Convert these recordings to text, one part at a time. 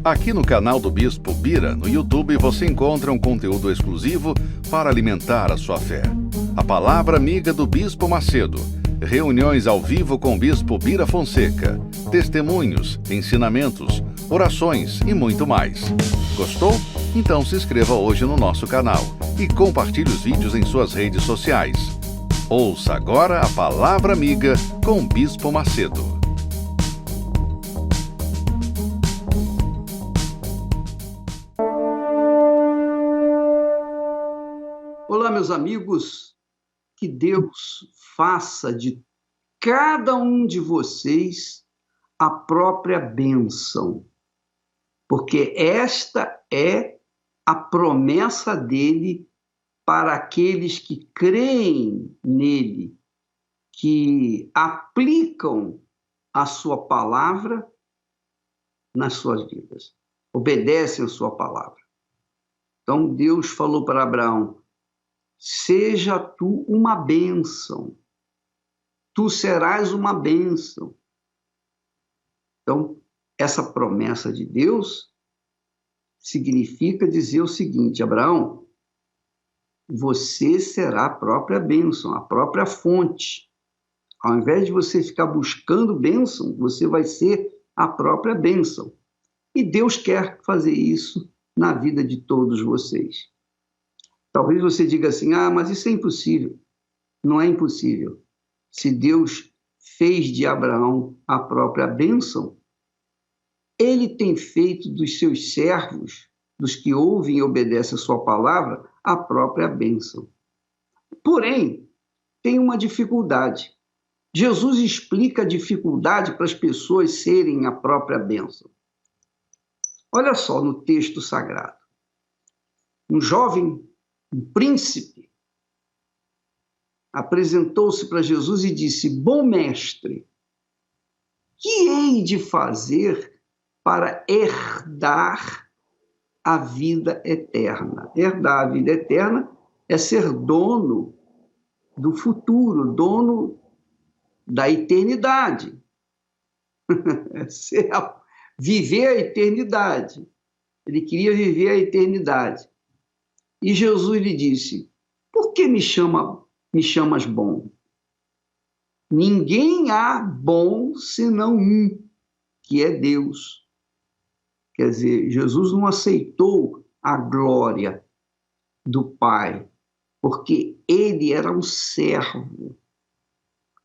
Aqui no canal do Bispo Bira, no YouTube, você encontra um conteúdo exclusivo para alimentar a sua fé. A Palavra Amiga do Bispo Macedo, reuniões ao vivo com o Bispo Bira Fonseca, testemunhos, ensinamentos, orações e muito mais. Gostou? Então se inscreva hoje no nosso canal e compartilhe os vídeos em suas redes sociais. Ouça agora a Palavra Amiga com o Bispo Macedo. Olá, meus amigos, que Deus faça de cada um de vocês a própria bênção, porque esta é a promessa dele para aqueles que creem nele, que aplicam a sua palavra nas suas vidas, obedecem a sua palavra. Então Deus falou para Abraão: seja tu uma bênção, tu serás uma bênção. Então, essa promessa de Deus significa dizer o seguinte: Abraão, você será a própria bênção, a própria fonte. Ao invés de você ficar buscando bênção, você vai ser a própria bênção. E Deus quer fazer isso na vida de todos vocês. Talvez você diga assim: mas isso é impossível. Não é impossível. Se Deus fez de Abraão a própria bênção, ele tem feito dos seus servos, dos que ouvem e obedecem a sua palavra, a própria bênção. Porém, tem uma dificuldade. Jesus explica a dificuldade para as pessoas serem a própria bênção. Olha só no texto sagrado. Um jovem, um príncipe, apresentou-se para Jesus e disse: bom mestre, que hei de fazer para herdar a vida eterna? Herdar a vida eterna é ser dono do futuro, dono da eternidade. Viver a eternidade. Ele queria viver a eternidade. E Jesus lhe disse: por que me chamas bom? Ninguém há bom senão um, que é Deus. Quer dizer, Jesus não aceitou a glória do Pai, porque ele era um servo.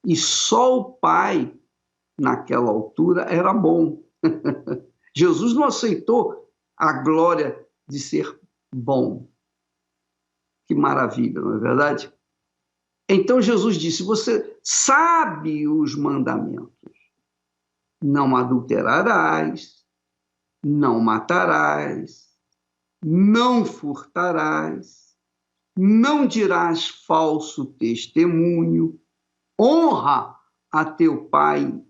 E só o Pai, naquela altura, era bom. Jesus não aceitou a glória de ser bom. Que maravilha, não é verdade? Então Jesus disse: você sabe os mandamentos. Não adulterarás, não matarás, não furtarás, não dirás falso testemunho, honra a teu pai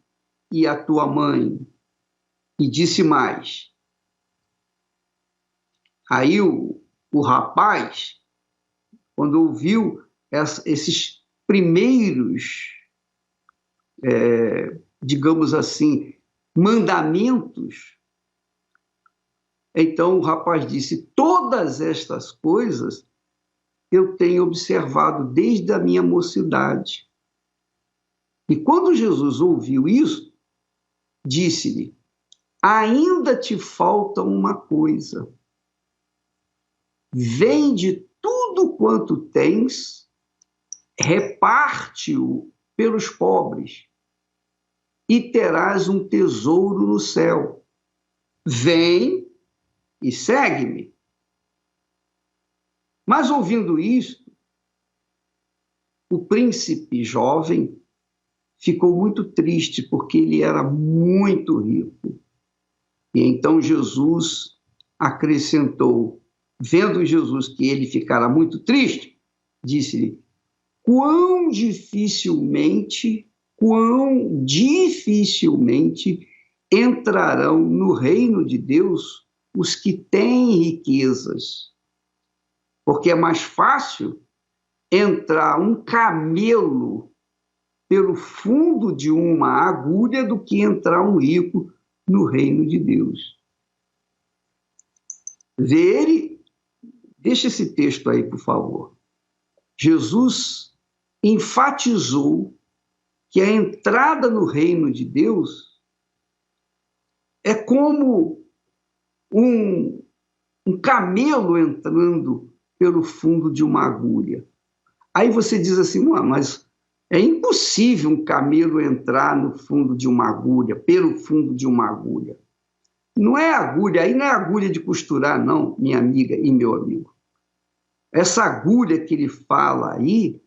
e a tua mãe. E disse mais. Aí o rapaz, quando ouviu esses primeiros, digamos assim, mandamentos, então o rapaz disse: todas estas coisas eu tenho observado desde a minha mocidade. E quando Jesus ouviu isso, disse-lhe: ainda te falta uma coisa. Vende tudo quanto tens, reparte-o pelos pobres, e terás um tesouro no céu. Vem e segue-me. Mas ouvindo isto, o príncipe jovem ficou muito triste, porque ele era muito rico. E então Jesus acrescentou, vendo Jesus que ele ficara muito triste, disse-lhe: quão dificilmente entrarão no reino de Deus os que têm riquezas. Porque é mais fácil entrar um camelo pelo fundo de uma agulha do que entrar um rico no reino de Deus. Ele, deixa esse texto aí, por favor. Jesus enfatizou que a entrada no reino de Deus é como um camelo entrando pelo fundo de uma agulha. Aí você diz assim, mas é impossível um camelo entrar no fundo de uma agulha, pelo fundo de uma agulha. Não é agulha, aí não é agulha de costurar, não, minha amiga e meu amigo. Essa agulha que ele fala aí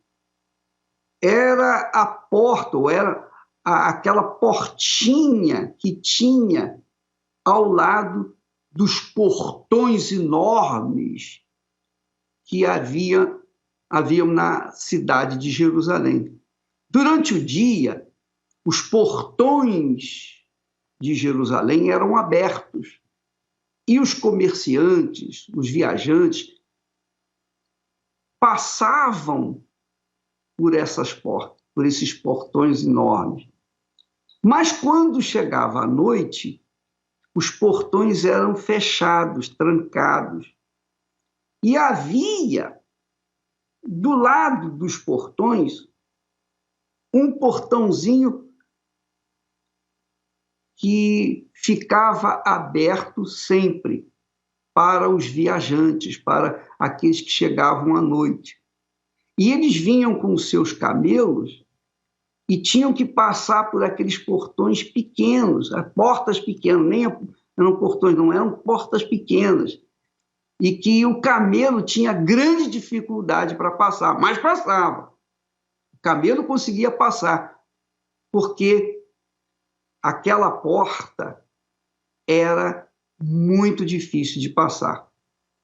era a porta, ou era aquela portinha que tinha ao lado dos portões enormes que haviam na cidade de Jerusalém. Durante o dia, os portões de Jerusalém eram abertos e os comerciantes, os viajantes, passavam por essas portas, por esses portões enormes. Mas quando chegava a noite, os portões eram fechados, trancados. E havia, do lado dos portões, um portãozinho que ficava aberto sempre para os viajantes, para aqueles que chegavam à noite. E eles vinham com os seus camelos e tinham que passar por aqueles portões pequenos, portas pequenas, nem eram portões, não eram portas pequenas, e que o camelo tinha grande dificuldade para passar, mas passava. O camelo conseguia passar, porque aquela porta era muito difícil de passar.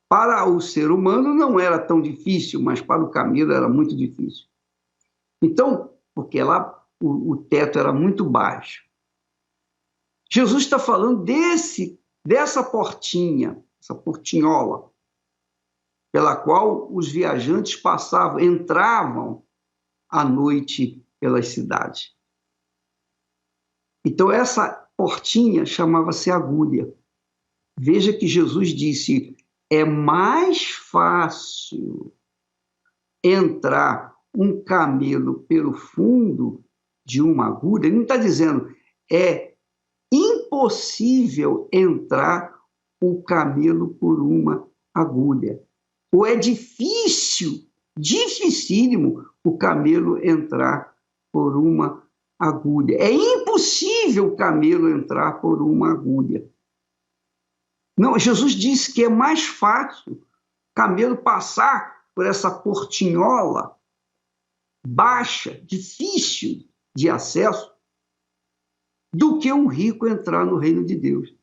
Para o ser humano não era tão difícil, mas para o camelo era muito difícil. Então, porque lá o teto era muito baixo. Jesus está falando dessa portinha, essa portinhola, pela qual os viajantes passavam, entravam à noite pelas cidades. Então, essa portinha chamava-se agulha. Veja que Jesus disse, é mais fácil entrar um camelo pelo fundo de uma agulha. Ele não está dizendo, é impossível entrar o camelo por uma agulha. Ou é dificílimo o camelo entrar por uma agulha. É impossível o camelo entrar por uma agulha. Não, Jesus disse que é mais fácil o camelo passar por essa portinhola baixa, difícil de acesso, do que um rico entrar no reino de Deus.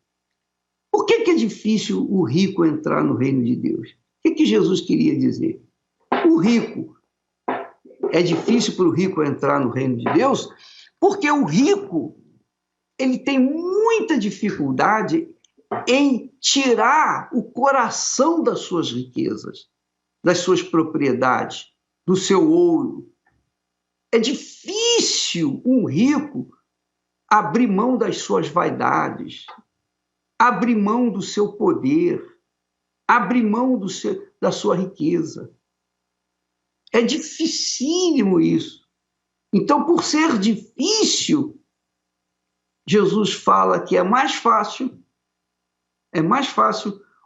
Por que é difícil o rico entrar no reino de Deus? O que Jesus queria dizer? O rico, é difícil para o rico entrar no reino de Deus, porque o rico ele tem muita dificuldade em tirar o coração das suas riquezas, das suas propriedades, do seu ouro. É difícil um rico abrir mão das suas vaidades, abrir mão do seu poder, abrir mão da sua riqueza. É dificílimo isso. Então, por ser difícil, Jesus fala que é mais fácil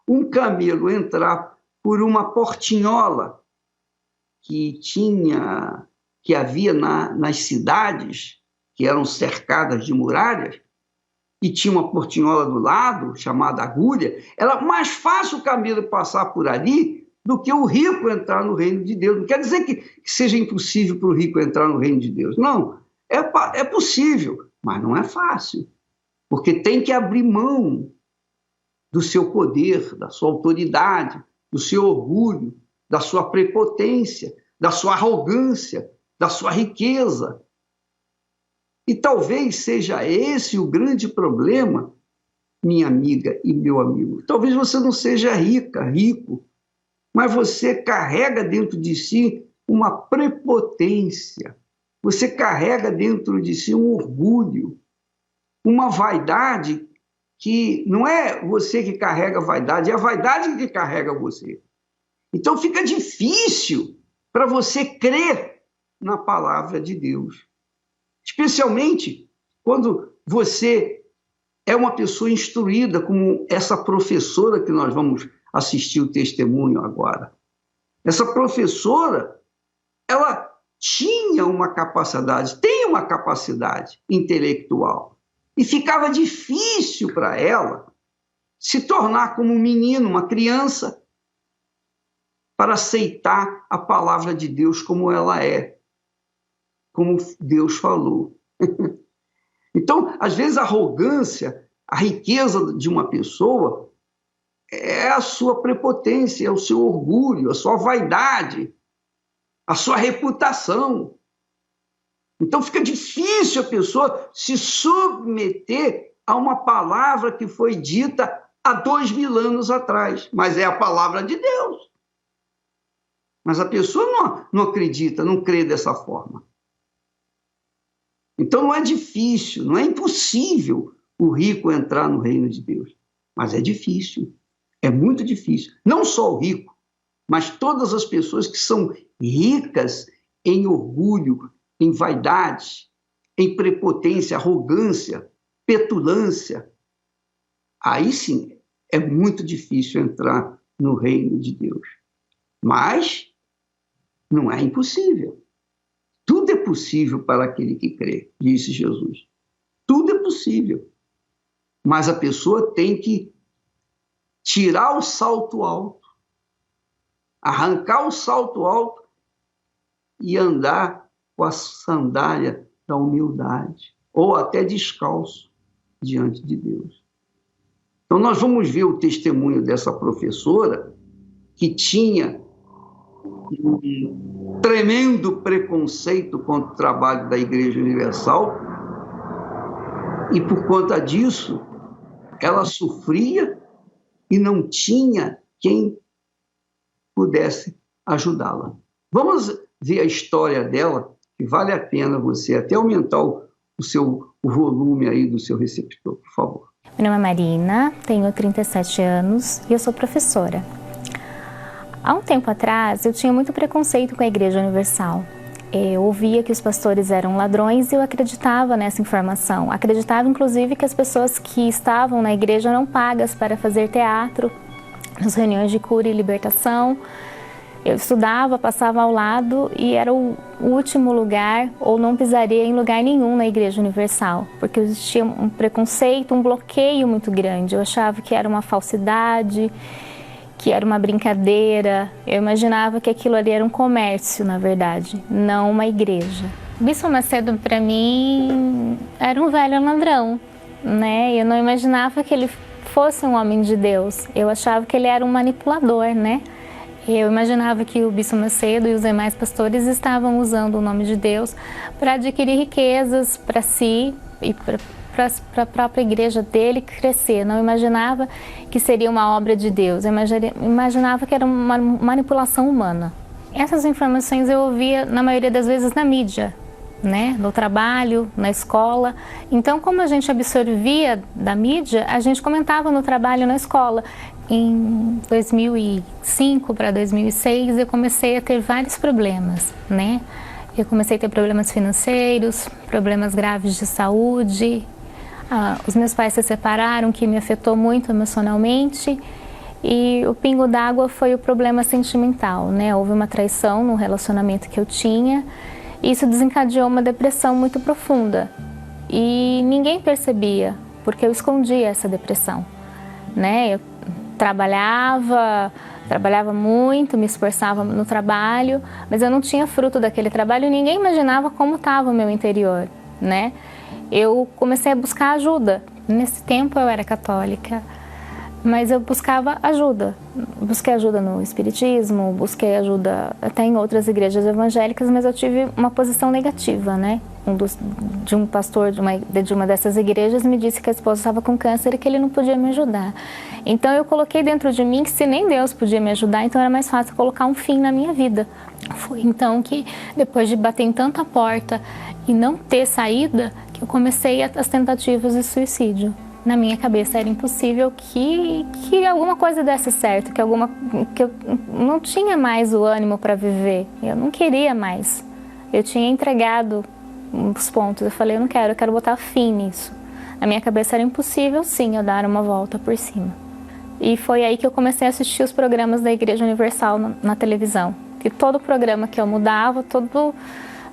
um camelo entrar por uma portinhola que havia nas cidades, que eram cercadas de muralhas, e tinha uma portinhola do lado, chamada agulha. Era mais fácil o camelo passar por ali do que o rico entrar no reino de Deus. Não quer dizer que seja impossível para o rico entrar no reino de Deus. Não, é possível, mas não é fácil, porque tem que abrir mão do seu poder, da sua autoridade, do seu orgulho, da sua prepotência, da sua arrogância, da sua riqueza. E talvez seja esse o grande problema, minha amiga e meu amigo. Talvez você não seja rico, mas você carrega dentro de si uma prepotência, você carrega dentro de si um orgulho, uma vaidade que não é você que carrega a vaidade, é a vaidade que carrega você. Então fica difícil para você crer na palavra de Deus. Especialmente quando você é uma pessoa instruída, como essa professora que nós vamos assistir o testemunho agora. Essa professora, ela tinha uma capacidade, tem uma capacidade intelectual, e ficava difícil para ela se tornar como um menino, uma criança, para aceitar a palavra de Deus como ela é, como Deus falou. Então, às vezes, a arrogância, a riqueza de uma pessoa é a sua prepotência, é o seu orgulho, a sua vaidade, a sua reputação. Então, fica difícil a pessoa se submeter a uma palavra que foi dita há 2000 anos atrás, mas é a palavra de Deus. Mas a pessoa não acredita, não crê dessa forma. Então não é difícil, não é impossível o rico entrar no reino de Deus. Mas é difícil, é muito difícil. Não só o rico, mas todas as pessoas que são ricas em orgulho, em vaidade, em prepotência, arrogância, petulância. Aí sim, é muito difícil entrar no reino de Deus. Mas não é impossível. Tudo é possível para aquele que crê, disse Jesus. Tudo é possível. Mas a pessoa tem que tirar o salto alto, arrancar o salto alto e andar com a sandália da humildade, ou até descalço diante de Deus. Então nós vamos ver o testemunho dessa professora que tinha um tremendo preconceito contra o trabalho da Igreja Universal, e por conta disso ela sofria e não tinha quem pudesse ajudá-la. Vamos ver a história dela, que vale a pena você até aumentar o volume aí do seu receptor, por favor. Meu nome é Marina, tenho 37 anos e eu sou professora. Há um tempo atrás, eu tinha muito preconceito com a Igreja Universal. Eu ouvia que os pastores eram ladrões e eu acreditava nessa informação. Acreditava, inclusive, que as pessoas que estavam na igreja eram pagas para fazer teatro, nas reuniões de cura e libertação. Eu estudava, passava ao lado e era o último lugar, ou não pisaria em lugar nenhum na Igreja Universal, porque existia um preconceito, um bloqueio muito grande. Eu achava que era uma falsidade, que era uma brincadeira. Eu imaginava que aquilo ali era um comércio, na verdade, não uma igreja. O Bispo Macedo, para mim, era um velho ladrão, né? Eu não imaginava que ele fosse um homem de Deus. Eu achava que ele era um manipulador, né? Eu imaginava que o Bispo Macedo e os demais pastores estavam usando o nome de Deus para adquirir riquezas para si e para a própria igreja dele crescer. Não imaginava que seria uma obra de Deus. Eu imaginava que era uma manipulação humana. Essas informações eu ouvia, na maioria das vezes, na mídia, né? No trabalho, na escola. Então, como a gente absorvia da mídia, a gente comentava no trabalho, na escola. Em 2005 para 2006, eu comecei a ter vários problemas, né? Eu comecei a ter problemas financeiros, problemas graves de saúde. Os meus pais se separaram, que me afetou muito emocionalmente. E o pingo d'água foi o problema sentimental, né? Houve uma traição no relacionamento que eu tinha. E isso desencadeou uma depressão muito profunda. E ninguém percebia, porque eu escondia essa depressão, né? Eu trabalhava muito, me esforçava no trabalho, mas eu não tinha fruto daquele trabalho e ninguém imaginava como estava o meu interior, né? Eu comecei a buscar ajuda. Nesse tempo eu era católica, mas eu buscava ajuda. Busquei ajuda no espiritismo, busquei ajuda até em outras igrejas evangélicas, mas eu tive uma posição negativa, né? Um pastor de uma dessas igrejas me disse que a esposa estava com câncer e que ele não podia me ajudar. Então eu coloquei dentro de mim que se nem Deus podia me ajudar, então era mais fácil colocar um fim na minha vida. Foi então que, depois de bater em tanta porta e não ter saída, que eu comecei as tentativas de suicídio, Na minha cabeça era impossível que alguma coisa desse certo, que eu não tinha mais o ânimo para viver, eu não queria mais. Eu tinha entregado os pontos, eu falei, eu quero botar fim nisso. Na minha cabeça era impossível, sim, eu dar uma volta por cima. E foi aí que eu comecei a assistir os programas da Igreja Universal na televisão. E todo programa que eu mudava,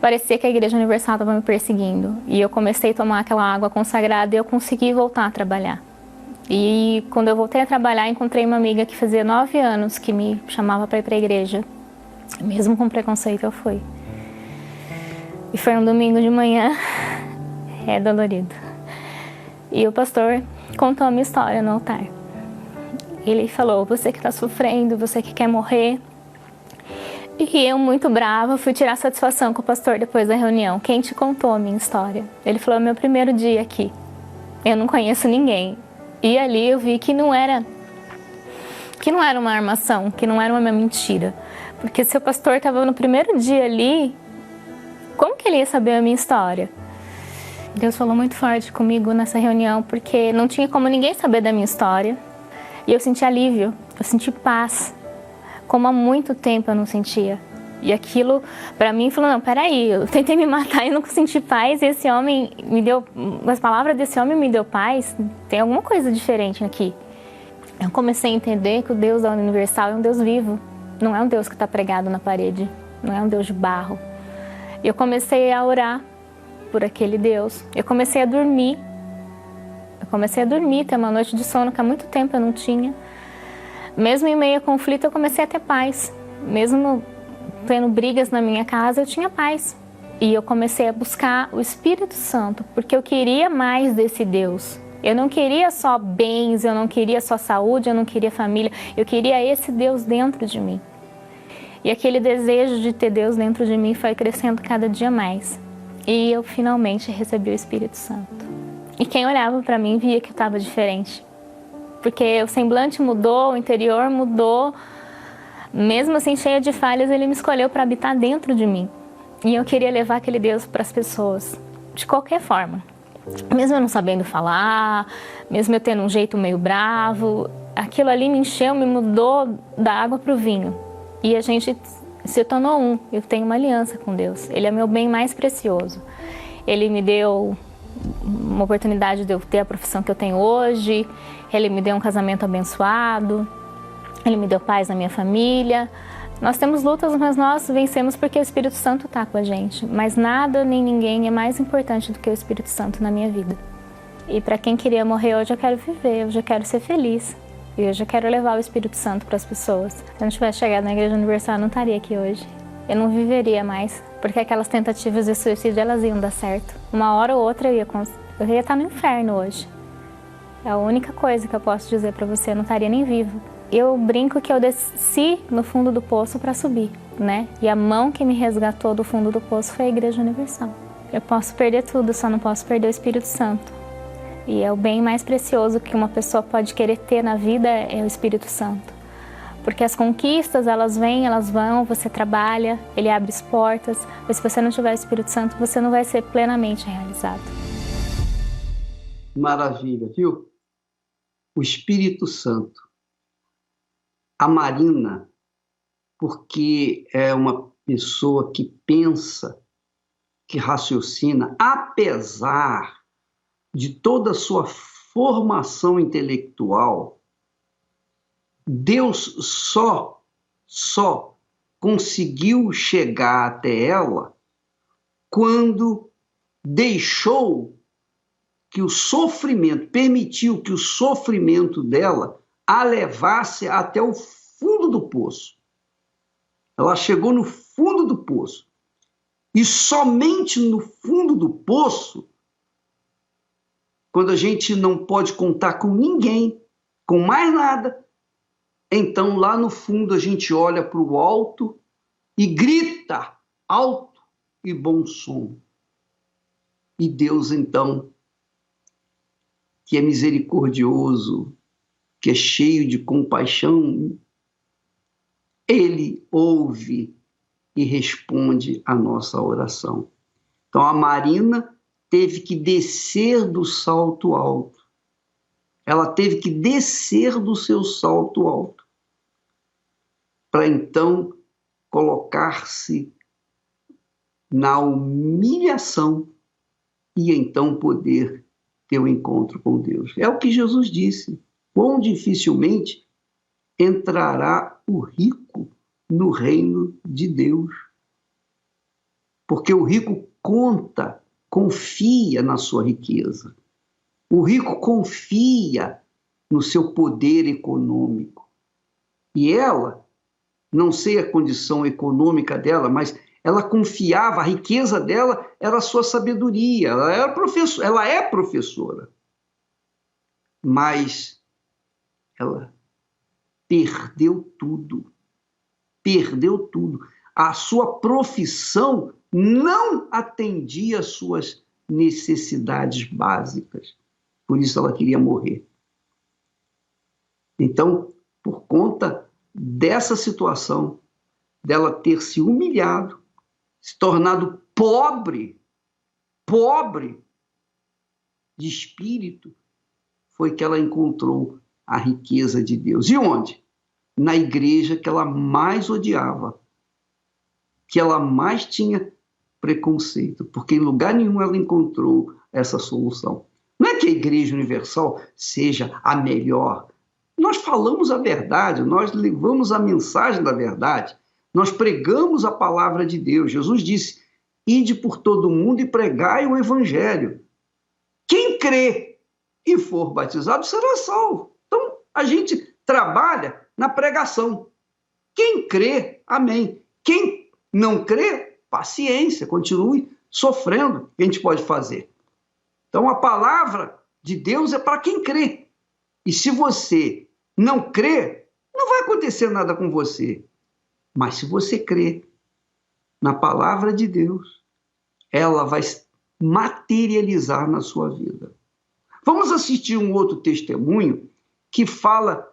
parecia que a Igreja Universal estava me perseguindo. E eu comecei a tomar aquela água consagrada e eu consegui voltar a trabalhar. E quando eu voltei a trabalhar, encontrei uma amiga que fazia 9 anos que me chamava para ir para a igreja. Mesmo com preconceito, eu fui. E foi um domingo de manhã, é dolorido. E o pastor contou a minha história no altar. Ele falou, você que está sofrendo, você que quer morrer. E eu, muito brava, fui tirar satisfação com o pastor depois da reunião. Quem te contou a minha história? Ele falou, é meu primeiro dia aqui. Eu não conheço ninguém. E ali eu vi que não era uma armação, que não era uma mentira. Porque se o pastor estava no primeiro dia ali, como que ele ia saber a minha história? Deus falou muito forte comigo nessa reunião, porque não tinha como ninguém saber da minha história. E eu senti alívio, eu senti paz. Como há muito tempo eu não sentia. E aquilo, pra mim, falou, não, peraí, eu tentei me matar e não senti paz, e esse homem me deu, as palavras desse homem me deu paz, tem alguma coisa diferente aqui. Eu comecei a entender que o Deus da Universal é um Deus vivo, não é um Deus que está pregado na parede, não é um Deus de barro. E eu comecei a orar por aquele Deus, eu comecei a dormir, ter uma noite de sono que há muito tempo eu não tinha. Mesmo em meio a conflito, eu comecei a ter paz. Mesmo tendo brigas na minha casa, eu tinha paz. E eu comecei a buscar o Espírito Santo, porque eu queria mais desse Deus. Eu não queria só bens, eu não queria só saúde, eu não queria família. Eu queria esse Deus dentro de mim. E aquele desejo de ter Deus dentro de mim foi crescendo cada dia mais. E eu finalmente recebi o Espírito Santo. E quem olhava para mim via que eu estava diferente. Porque o semblante mudou, o interior mudou. Mesmo assim, cheia de falhas, ele me escolheu para habitar dentro de mim. E eu queria levar aquele Deus para as pessoas, de qualquer forma. Mesmo eu não sabendo falar, mesmo eu tendo um jeito meio bravo, aquilo ali me encheu, me mudou da água para o vinho. E a gente se tornou um. Eu tenho uma aliança com Deus. Ele é meu bem mais precioso. Ele me deu uma oportunidade de eu ter a profissão que eu tenho hoje. Ele me deu um casamento abençoado. Ele me deu paz na minha família. Nós temos lutas, mas nós vencemos porque o Espírito Santo está com a gente. Mas nada nem ninguém é mais importante do que o Espírito Santo na minha vida. E para quem queria morrer hoje, eu quero viver, hoje eu quero ser feliz. E hoje eu quero levar o Espírito Santo para as pessoas. Se eu não tivesse chegado na Igreja Universal, eu não estaria aqui hoje. Eu não viveria mais, porque aquelas tentativas de suicídio, elas iam dar certo. Uma hora ou outra eu ia estar no inferno hoje. É a única coisa que eu posso dizer para você, eu não estaria nem vivo. Eu brinco que eu desci no fundo do poço para subir, né? E a mão que me resgatou do fundo do poço foi a Igreja Universal. Eu posso perder tudo, só não posso perder o Espírito Santo. E é o bem mais precioso que uma pessoa pode querer ter na vida é o Espírito Santo. Porque as conquistas, elas vêm, elas vão, você trabalha, ele abre as portas, mas se você não tiver o Espírito Santo, você não vai ser plenamente realizado. Maravilha, viu? O Espírito Santo. A Marina, porque é uma pessoa que pensa, que raciocina, apesar de toda a sua formação intelectual, Deus só conseguiu chegar até ela quando deixou que o sofrimento, permitiu que o sofrimento dela a levasse até o fundo do poço. Ela chegou no fundo do poço. E somente no fundo do poço, quando a gente não pode contar com ninguém, com mais nada, então lá no fundo a gente olha para o alto e grita alto e bom som. E Deus então, que é misericordioso, que é cheio de compaixão, ele ouve e responde a nossa oração. Então a Marina teve que descer do salto alto ela teve que descer do seu salto alto para então colocar-se na humilhação e então poder ter o encontro com Deus. É o que Jesus disse: quão dificilmente entrará o rico no reino de Deus. Porque o rico confia na sua riqueza. O rico confia no seu poder econômico. E ela, não sei a condição econômica dela, mas ela confiava, a riqueza dela era a sua sabedoria. Ela é professora. Mas ela perdeu tudo. Perdeu tudo. A sua profissão não atendia às suas necessidades básicas. Por isso ela queria morrer. Então, por conta dessa situação, dela ter se humilhado, se tornado pobre de espírito, foi que ela encontrou a riqueza de Deus. E onde? Na igreja que ela mais odiava, que ela mais tinha preconceito, porque em lugar nenhum ela encontrou essa solução. Não é que a Igreja Universal seja a melhor. Nós falamos a verdade, nós levamos a mensagem da verdade, nós pregamos a palavra de Deus. Jesus disse: ide por todo mundo e pregai o evangelho. Quem crê e for batizado será salvo. Então, a gente trabalha na pregação. Quem crê, amém. Quem não crê, paciência, continue sofrendo. O que a gente pode fazer? Então, a palavra de Deus é para quem crê. E se você não crê, não vai acontecer nada com você. Mas se você crê na palavra de Deus, ela vai materializar na sua vida. Vamos assistir um outro testemunho que fala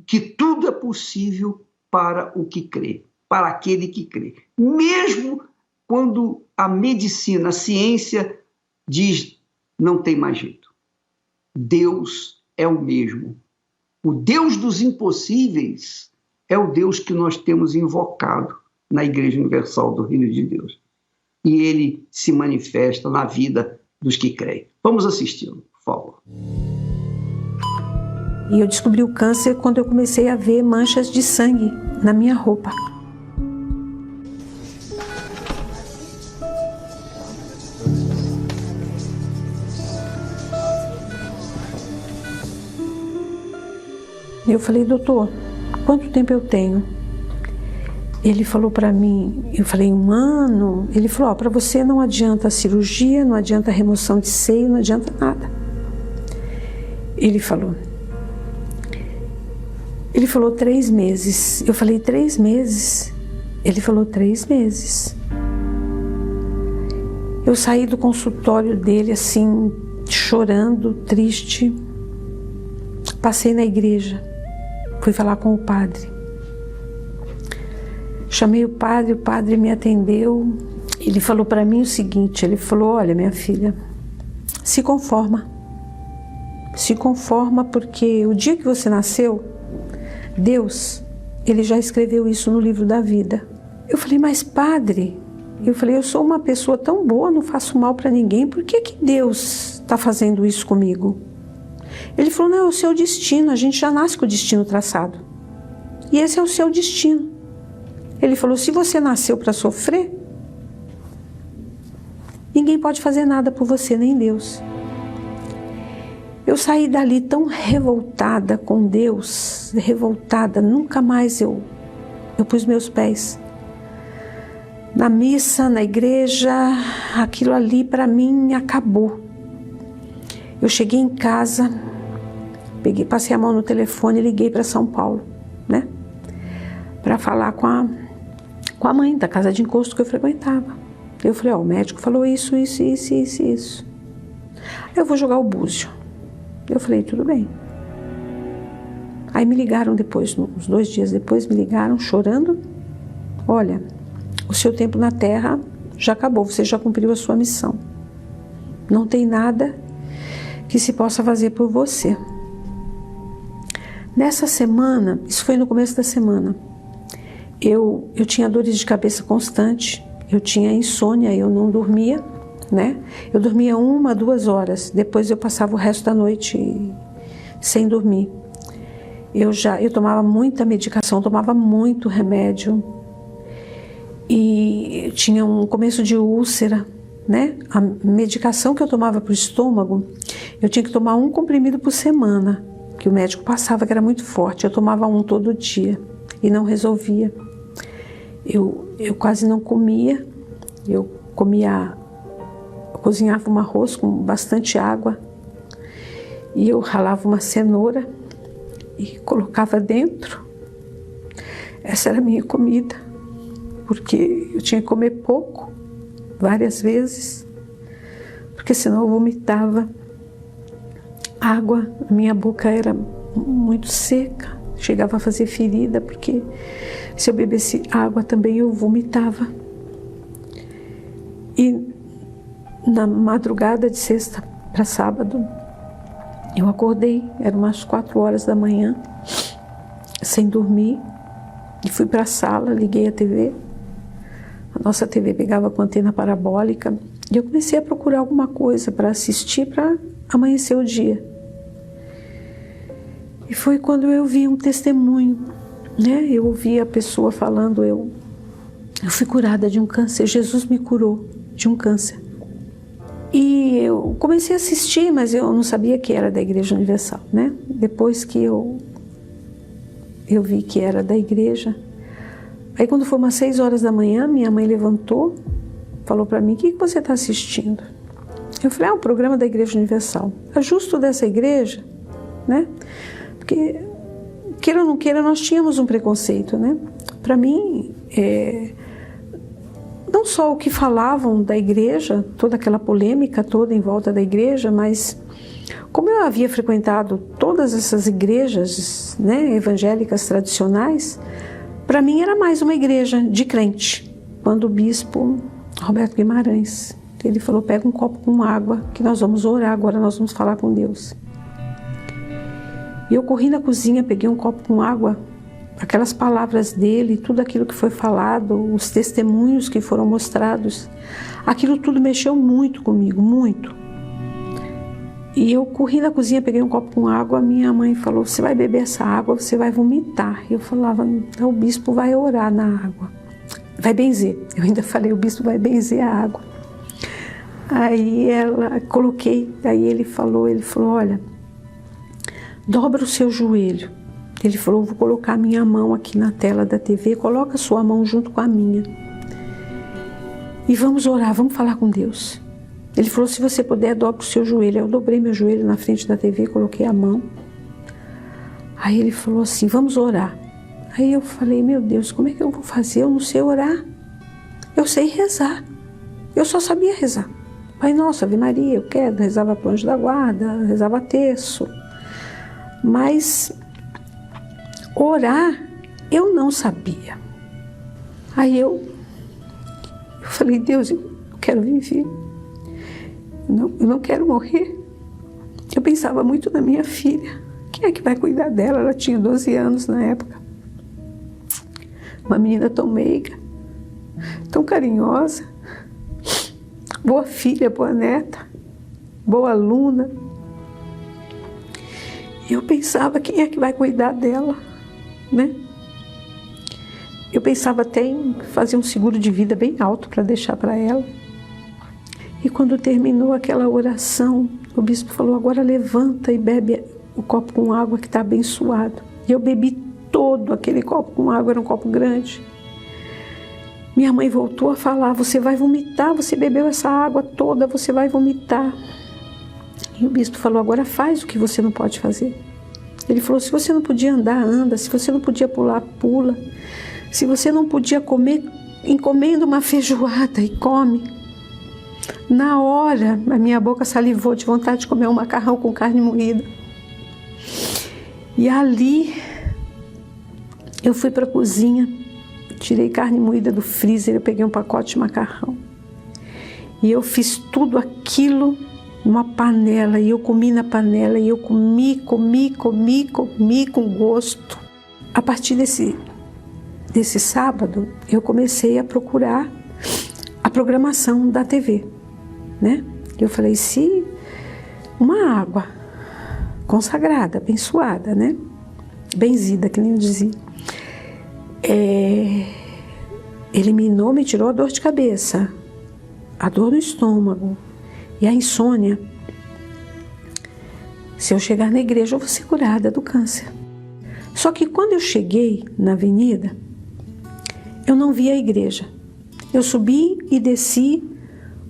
que tudo é possível para o que crê, para aquele que crê. Mesmo quando a medicina, a ciência diz não tem mais jeito. Deus é o mesmo. O Deus dos impossíveis é o Deus que nós temos invocado na Igreja Universal do Reino de Deus. E ele se manifesta na vida dos que creem. Vamos assisti-lo, por favor. E eu descobri o câncer quando eu comecei a ver manchas de sangue na minha roupa. Eu falei: doutor, quanto tempo eu tenho? Ele falou para mim, eu falei: 1 ano. Ele falou: para você não adianta a cirurgia, não adianta a remoção de seio, não adianta nada. Ele falou 3 meses. Eu falei: 3 meses? Ele falou: 3 meses. Eu saí do consultório dele assim, chorando, triste. Passei na igreja, fui falar com o padre. Chamei o padre me atendeu. Ele falou para mim o seguinte, ele falou: olha, minha filha, se conforma. Se conforma, porque o dia que você nasceu, Deus, ele já escreveu isso no livro da vida. Eu falei: mas padre, eu sou uma pessoa tão boa, não faço mal para ninguém, por que Deus está fazendo isso comigo? Ele falou: não, é o seu destino, a gente já nasce com o destino traçado. E esse é o seu destino. Ele falou: se você nasceu para sofrer, ninguém pode fazer nada por você, nem Deus. Eu saí dali tão revoltada com Deus, revoltada, nunca mais eu pus meus pés na missa, na igreja. Aquilo ali para mim acabou. Eu cheguei em casa, passei a mão no telefone e liguei para São Paulo, né? Para falar com a mãe da casa de encosto que eu frequentava. Eu falei: ó, o médico falou isso. Eu vou jogar o búzio. Eu falei: tudo bem. Aí me ligaram depois, uns 2 dias depois, me ligaram chorando: olha, o seu tempo na Terra já acabou, você já cumpriu a sua missão. Não tem nada que se possa fazer por você. Nessa semana, isso foi no começo da semana, eu tinha dores de cabeça constante, eu tinha insônia, eu não dormia, né? Eu dormia 1, 2 horas, depois eu passava o resto da noite sem dormir. Eu tomava muita medicação, tomava muito remédio e tinha um começo de úlcera, né? A medicação que eu tomava para o estômago, eu tinha que tomar 1 comprimido por semana, que o médico passava que era muito forte. Eu tomava 1 todo dia e não resolvia. Eu quase não comia, eu cozinhava um arroz com bastante água e eu ralava uma cenoura e colocava dentro. Essa era a minha comida, porque eu tinha que comer pouco, várias vezes, porque senão eu vomitava. Água, a minha boca era muito seca, chegava a fazer ferida, porque se eu bebesse água também eu vomitava. E na madrugada de sexta para sábado, eu acordei, eram umas 4 horas da manhã, sem dormir, e fui para a sala, liguei a TV. A nossa TV pegava com antena parabólica, e eu comecei a procurar alguma coisa para assistir para amanhecer o dia. E foi quando eu vi um testemunho, né? Eu ouvi a pessoa falando, eu fui curada de um câncer, Jesus me curou de um câncer. E eu comecei a assistir, mas eu não sabia que era da Igreja Universal, né? Depois que eu vi que era da igreja. Aí quando foi umas 6 horas da manhã, minha mãe levantou, falou para mim: o que você está assistindo? Eu falei: um programa da Igreja Universal. É justo dessa igreja, né? Porque, queira ou não queira, nós tínhamos um preconceito, né? Para mim, não só o que falavam da igreja, toda aquela polêmica toda em volta da igreja, mas como eu havia frequentado todas essas igrejas, né, evangélicas tradicionais, para mim era mais uma igreja de crente. Quando o bispo Roberto Guimarães, ele falou: pega um copo com água que nós vamos orar, agora nós vamos falar com Deus. E eu corri na cozinha, peguei um copo com água, aquelas palavras dele, tudo aquilo que foi falado, os testemunhos que foram mostrados, aquilo tudo mexeu muito comigo, muito. E eu corri na cozinha, peguei um copo com água, minha mãe falou: você vai beber essa água, você vai vomitar. Eu falava: então o bispo vai orar na água, vai benzer. Eu ainda falei: o bispo vai benzer a água. Aí ele falou: olha, dobra o seu joelho. Ele falou: vou colocar a minha mão aqui na tela da TV, coloca a sua mão junto com a minha. E vamos orar, vamos falar com Deus. Ele falou: se você puder, dobre o seu joelho. Eu dobrei meu joelho na frente da TV, coloquei a mão. Aí ele falou assim: vamos orar. Aí eu falei: meu Deus, como é que eu vou fazer? Eu não sei orar. Eu sei rezar. Eu só sabia rezar. Pai Nosso, Ave Maria, eu quero. Rezava pro Anjo da Guarda, rezava terço. Mas orar, eu não sabia. Aí eu falei: Deus, eu quero viver. Eu não quero morrer. Eu pensava muito na minha filha. Quem é que vai cuidar dela? Ela tinha 12 anos na época. Uma menina tão meiga, tão carinhosa. Boa filha, boa neta, boa aluna. E eu pensava: quem é que vai cuidar dela, né? Eu pensava até em fazer um seguro de vida bem alto para deixar para ela. E quando terminou aquela oração, o bispo falou: agora levanta e bebe o copo com água que está abençoado. E eu bebi todo aquele copo com água, era um copo grande. Minha mãe voltou a falar: você vai vomitar, você bebeu essa água toda, você vai vomitar. E o bispo falou: agora faz o que você não pode fazer. Ele falou: se você não podia andar, anda. Se você não podia pular, pula. Se você não podia comer, encomenda uma feijoada e come. Na hora, a minha boca salivou de vontade de comer um macarrão com carne moída. E ali, eu fui para a cozinha, tirei carne moída do freezer, eu peguei um pacote de macarrão. E eu fiz tudo aquilo numa panela, e eu comi na panela, e eu comi com gosto. A partir desse sábado, eu comecei a procurar a programação da TV, né? Eu falei, se uma água consagrada, abençoada, né? Benzida, que nem eu dizia, eliminou, me tirou a dor de cabeça, a dor no estômago e a insônia. Se eu chegar na igreja, eu vou ser curada do câncer. Só que quando eu cheguei na avenida, eu não vi a igreja. Eu subi e desci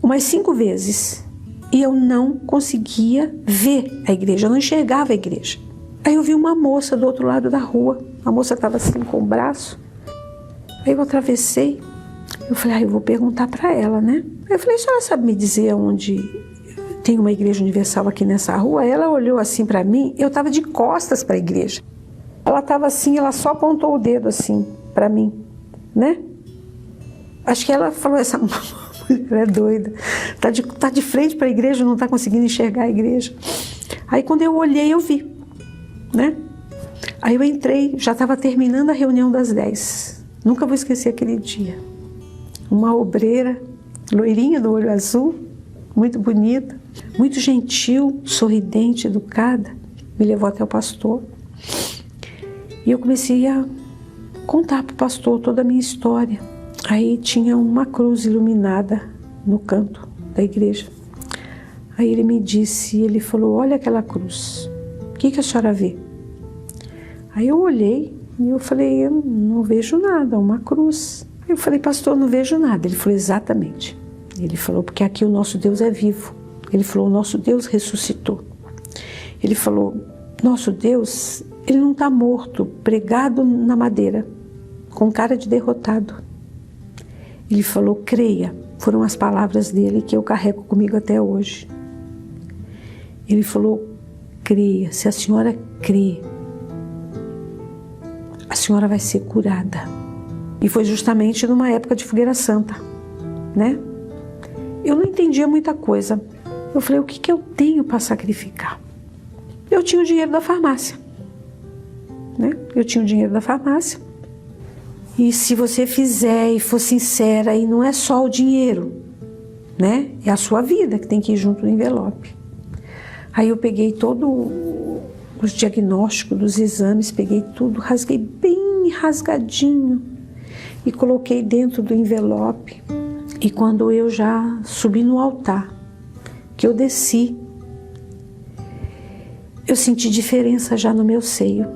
umas 5 vezes e eu não conseguia ver a igreja, eu não enxergava a igreja. Aí eu vi uma moça do outro lado da rua, a moça estava assim com o braço. Aí eu atravessei, eu falei, eu vou perguntar para ela, né? Aí eu falei, a senhora sabe me dizer onde tem uma igreja universal aqui nessa rua? Aí ela olhou assim para mim, eu estava de costas para a igreja. Ela estava assim, ela só apontou o dedo assim para mim, né? Acho que ela falou, essa mulher é doida, tá de frente para a igreja, não está conseguindo enxergar a igreja. Aí quando eu olhei, eu vi, né? Aí eu entrei, já estava terminando a reunião das 10. Nunca vou esquecer aquele dia. Uma obreira, loirinha do olho azul, muito bonita, muito gentil, sorridente, educada, me levou até o pastor. E eu comecei a contar para o pastor toda a minha história. Aí tinha uma cruz iluminada no canto da igreja. Aí ele me disse, ele falou, olha aquela cruz, o que a senhora vê? Aí eu olhei e eu falei, eu não vejo nada, uma cruz. Eu falei, pastor, eu não vejo nada. Ele falou, exatamente. Ele falou, porque aqui o nosso Deus é vivo. Ele falou, o nosso Deus ressuscitou. Ele falou, nosso Deus, ele não está morto, pregado na madeira, com cara de derrotado. Ele falou, creia. Foram as palavras dele que eu carrego comigo até hoje. Ele falou, creia. Se a senhora crê, a senhora vai ser curada. E foi justamente numa época de Fogueira Santa, né? Eu não entendia muita coisa. Eu falei, o que eu tenho para sacrificar? Eu tinha o dinheiro da farmácia, né? Eu tinha o dinheiro da farmácia. E se você fizer e for sincera, e não é só o dinheiro, né? É a sua vida que tem que ir junto no envelope. Aí eu peguei todo os diagnósticos dos exames, peguei tudo, rasguei bem rasgadinho e coloquei dentro do envelope. E quando eu já subi no altar, que eu desci, eu senti diferença já no meu seio.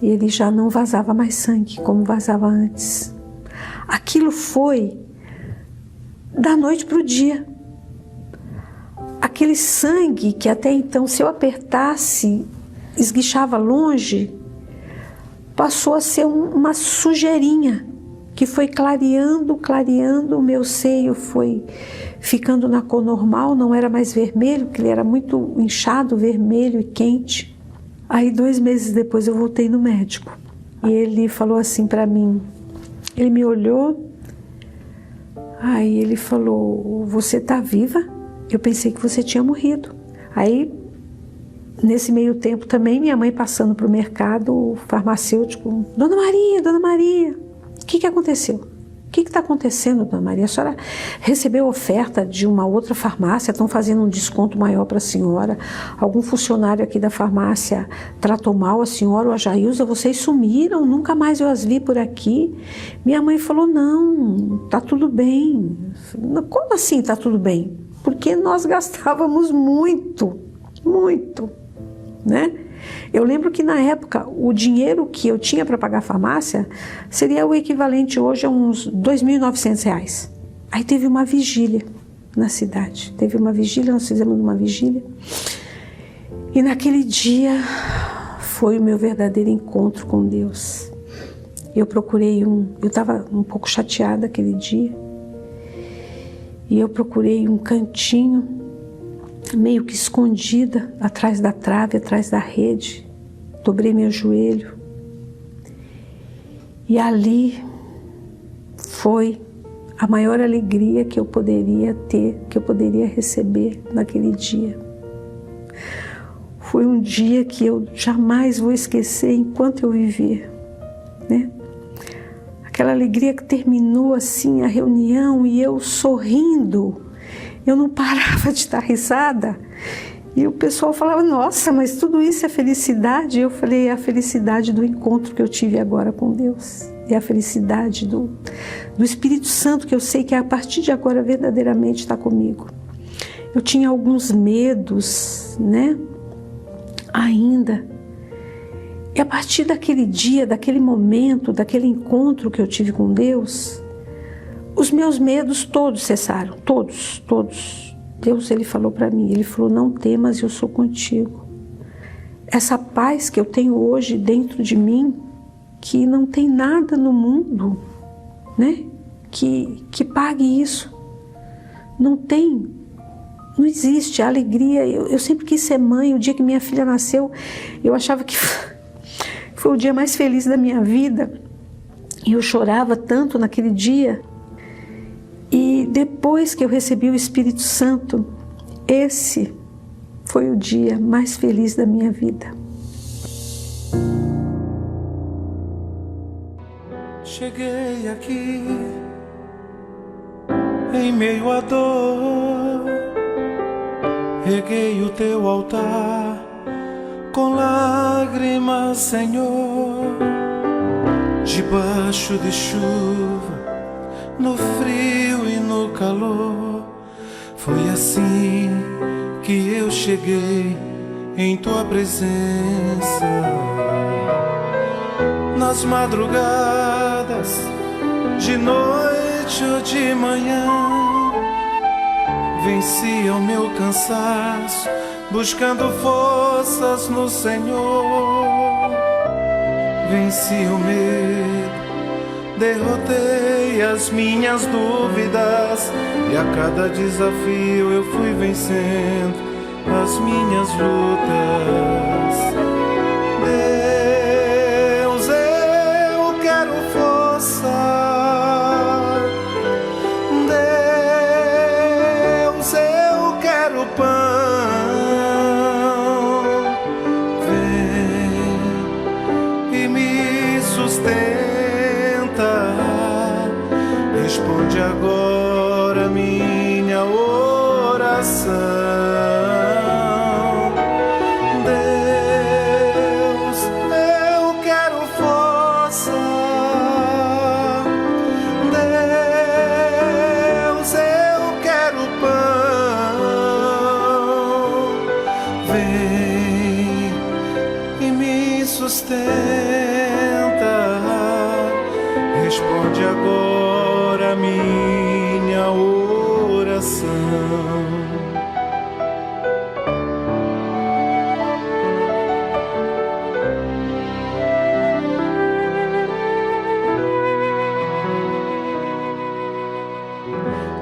E ele já não vazava mais sangue como vazava antes. Aquilo foi da noite para o dia. Aquele sangue que até então, se eu apertasse, esguichava longe, passou a ser uma sujeirinha que foi clareando, o meu seio foi ficando na cor normal, não era mais vermelho, porque ele era muito inchado, vermelho e quente. Aí 2 meses depois eu voltei no médico e ele falou assim para mim, ele me olhou, aí ele falou, você tá viva? Eu pensei que você tinha morrido. Aí nesse meio tempo também minha mãe passando para o mercado, o farmacêutico, Dona Maria, o que aconteceu? O que está acontecendo, Dona Maria? A senhora recebeu oferta de uma outra farmácia, estão fazendo um desconto maior para a senhora, algum funcionário aqui da farmácia tratou mal a senhora ou a Jailza, vocês sumiram, nunca mais eu as vi por aqui. Minha mãe falou, não, está tudo bem. Como assim está tudo bem? Porque nós gastávamos muito, né? Eu lembro que na época o dinheiro que eu tinha para pagar a farmácia seria o equivalente hoje a uns R$2.900. Aí teve uma vigília na cidade, nós fizemos uma vigília e naquele dia foi o meu verdadeiro encontro com Deus. Eu estava um pouco chateada aquele dia e eu procurei um cantinho meio que escondida, atrás da trave, atrás da rede, dobrei meu joelho e ali foi a maior alegria que eu poderia ter, que eu poderia receber naquele dia. foi um dia que eu jamais vou esquecer enquanto eu viver, né? Aquela alegria que terminou assim a reunião e eu sorrindo, eu não parava de dar risada. E o pessoal falava, nossa, mas tudo isso é felicidade? Eu falei, é a felicidade do encontro que eu tive agora com Deus. É a felicidade do Espírito Santo, que eu sei que a partir de agora verdadeiramente está comigo. Eu tinha alguns medos, né? Ainda. E a partir daquele dia, daquele momento, daquele encontro que eu tive com Deus, os meus medos todos cessaram, todos. Deus, Ele falou para mim, Ele falou, não temas, eu sou contigo. Essa paz que eu tenho hoje dentro de mim, que não tem nada no mundo, né, que pague isso. Não existe a alegria. Eu sempre quis ser mãe. O dia que minha filha nasceu, eu achava que foi o dia mais feliz da minha vida. E eu chorava tanto naquele dia. E depois que eu recebi o Espírito Santo, esse foi o dia mais feliz da minha vida. Cheguei aqui em meio à dor, reguei o teu altar com lágrimas, Senhor, debaixo de chuva, no frio e no calor. Foi assim que eu cheguei em tua presença. Nas madrugadas, de noite ou de manhã, vencia o meu cansaço, buscando forças no Senhor. Venci o medo, derrotei as minhas dúvidas, e a cada desafio eu fui vencendo as minhas lutas. Deus, eu quero força. Deus, eu quero pão. Vem e me sustenta. Responde agora minha oração. Deus, eu quero força. Deus, eu quero pão. Vem e me sustenta. Responde agora minha oração.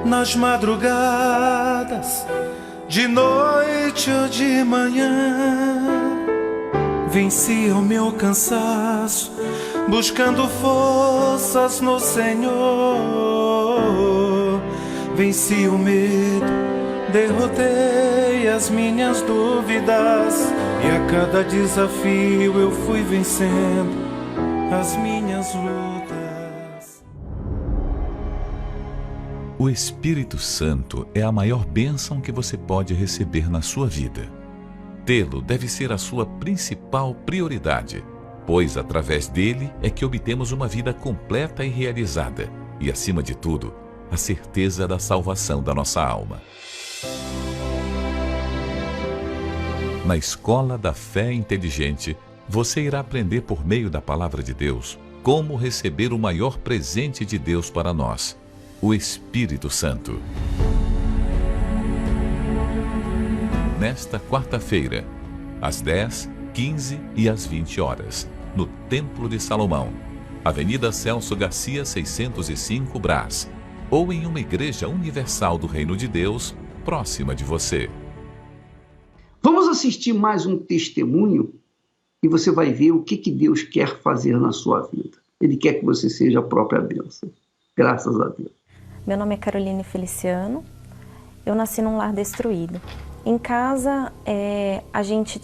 Nas madrugadas, de noite ou de manhã, vencia o meu cansaço, buscando forças no Senhor. Venci o medo, derrotei as minhas dúvidas, e a cada desafio eu fui vencendo as minhas lutas. O Espírito Santo é a maior bênção que você pode receber na sua vida. Tê-lo deve ser a sua principal prioridade, pois através dele é que obtemos uma vida completa e realizada, e acima de tudo, a certeza da salvação da nossa alma. Na Escola da Fé Inteligente, você irá aprender por meio da Palavra de Deus como receber o maior presente de Deus para nós, o Espírito Santo. Nesta quarta-feira, às 10, 15 e às 20 horas, no Templo de Salomão, Avenida Celso Garcia, 605, Brás, ou em uma igreja universal do Reino de Deus, próxima de você. Vamos assistir mais um testemunho e você vai ver o que Deus quer fazer na sua vida. Ele quer que você seja a própria bênção. Graças a Deus. Meu nome é Caroline Feliciano. Eu nasci num lar destruído. Em casa, a gente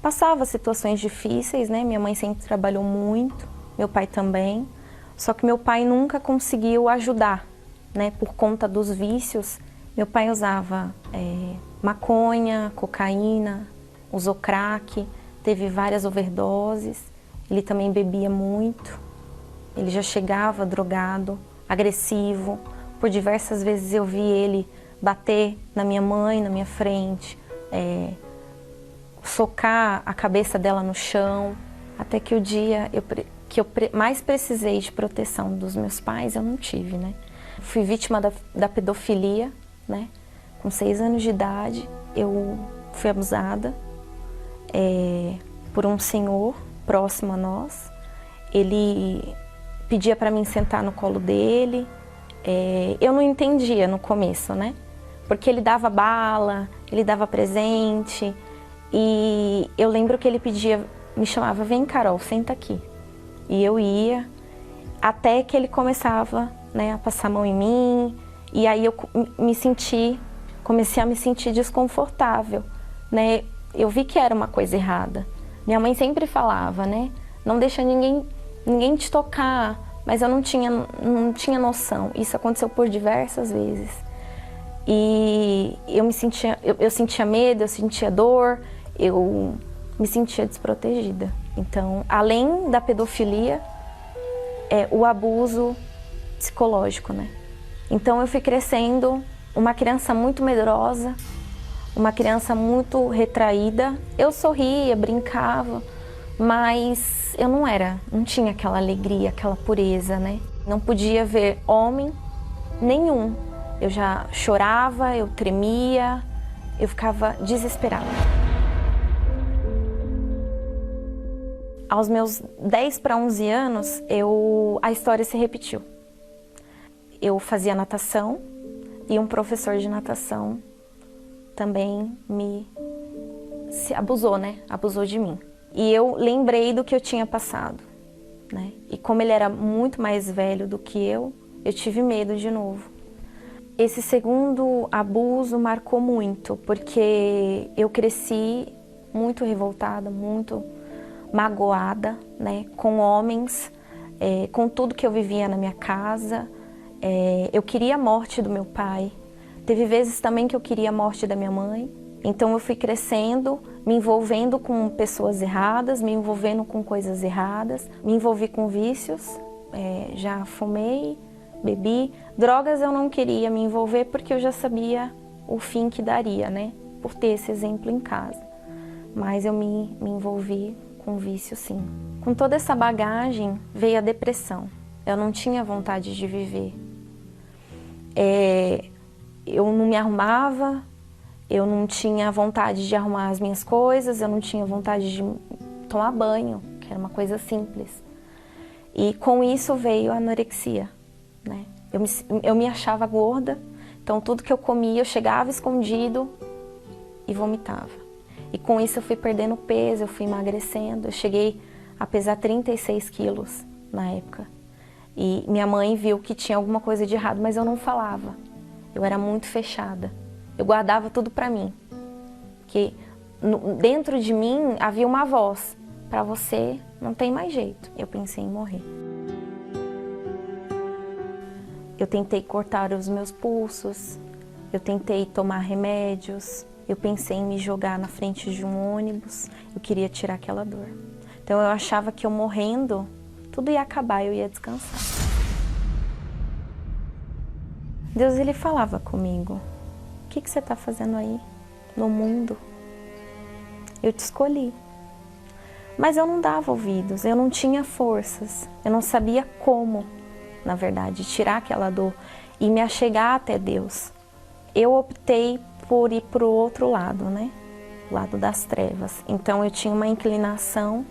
passava situações difíceis, né? Minha mãe sempre trabalhou muito, meu pai também. Só que meu pai nunca conseguiu ajudar, né? Por conta dos vícios. Meu pai usava maconha, cocaína, usou crack, teve várias overdoses. Ele também bebia muito. Ele já chegava drogado, agressivo. Por diversas vezes eu vi ele bater na minha mãe, na minha frente, socar a cabeça dela no chão, até que o dia que eu mais precisei de proteção dos meus pais, eu não tive, né? Fui vítima da pedofilia, né? Com 6 anos de idade, eu fui abusada por um senhor próximo a nós. Ele pedia para mim sentar no colo dele. Eu não entendia no começo, né? Porque ele dava bala, ele dava presente. E eu lembro que ele me chamava, vem Carol, senta aqui. E eu ia, até que ele começava, né, a passar a mão em mim. E aí eu comecei a me sentir desconfortável, né? Eu vi que era uma coisa errada. Minha mãe sempre falava, né? Não deixa ninguém te tocar. Mas eu não tinha noção. Isso aconteceu por diversas vezes. E eu sentia medo, eu sentia dor, eu me sentia desprotegida. Então, além da pedofilia, o abuso psicológico, né? Então eu fui crescendo uma criança muito medrosa, uma criança muito retraída. Eu sorria, brincava, mas eu não tinha aquela alegria, aquela pureza, né? Não podia ver homem nenhum. Eu já chorava, eu tremia, eu ficava desesperada. Aos meus 10 para 11 anos, a história se repetiu. Eu fazia natação e um professor de natação também abusou, né? Abusou de mim. E eu lembrei do que eu tinha passado, né? E como ele era muito mais velho do que eu tive medo de novo. Esse segundo abuso marcou muito, porque eu cresci muito revoltada, muito magoada, né? Com homens, com tudo que eu vivia na minha casa. Eu queria a morte do meu pai. Teve vezes também que eu queria a morte da minha mãe. Então eu fui crescendo, me envolvendo com pessoas erradas, me envolvendo com coisas erradas, me envolvi com vícios, já fumei, bebi. Drogas eu não queria me envolver porque eu já sabia o fim que daria, né? Por ter esse exemplo em casa. Mas eu me envolvi com vício, sim. Com toda essa bagagem veio a depressão. Eu não tinha vontade de viver. Eu não me arrumava, eu não tinha vontade de arrumar as minhas coisas, eu não tinha vontade de tomar banho, que era uma coisa simples. E com isso veio a anorexia, né? Eu me achava gorda, então tudo que eu comia eu chegava escondido e vomitava. E com isso eu fui perdendo peso, eu fui emagrecendo, eu cheguei a pesar 36 quilos na época. E minha mãe viu que tinha alguma coisa de errado, mas eu não falava. Eu era muito fechada. Eu guardava tudo pra mim. Porque dentro de mim havia uma voz. Pra você não tem mais jeito. Eu pensei em morrer. Eu tentei cortar os meus pulsos. Eu tentei tomar remédios. Eu pensei em me jogar na frente de um ônibus. Eu queria tirar aquela dor. Então eu achava que eu morrendo, tudo ia acabar e eu ia descansar. Deus, ele falava comigo. O que você está fazendo aí no mundo? Eu te escolhi. Mas eu não dava ouvidos, eu não tinha forças. Eu não sabia como, na verdade, tirar aquela dor e me achegar até Deus. Eu optei por ir para o outro lado, né? O lado das trevas. Então eu tinha uma inclinação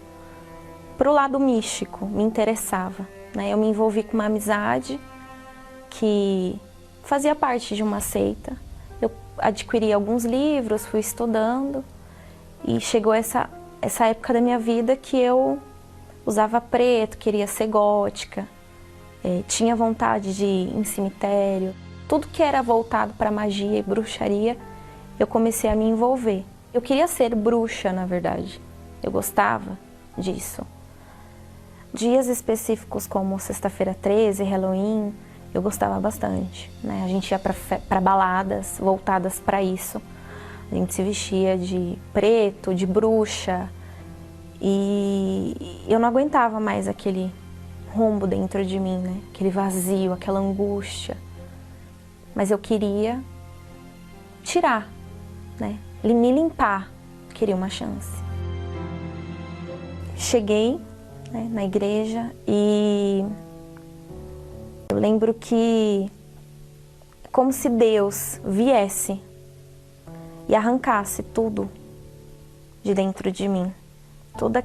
para o lado místico, me interessava, né? Eu me envolvi com uma amizade que fazia parte de uma seita. Eu adquiri alguns livros, fui estudando e chegou essa época da minha vida que eu usava preto, queria ser gótica, tinha vontade de ir em cemitério. Tudo que era voltado para magia e bruxaria eu comecei a me envolver. Eu queria ser bruxa, na verdade. Eu gostava disso. Dias específicos como Sexta-feira 13, Halloween, eu gostava bastante, né? A gente ia para baladas voltadas para isso. A gente se vestia de preto, de bruxa. E eu não aguentava mais aquele rombo dentro de mim, né? Aquele vazio, aquela angústia. Mas eu queria tirar, né? Me limpar. Queria uma chance. Cheguei, né, na igreja e eu lembro que como se Deus viesse e arrancasse tudo de dentro de mim. Toda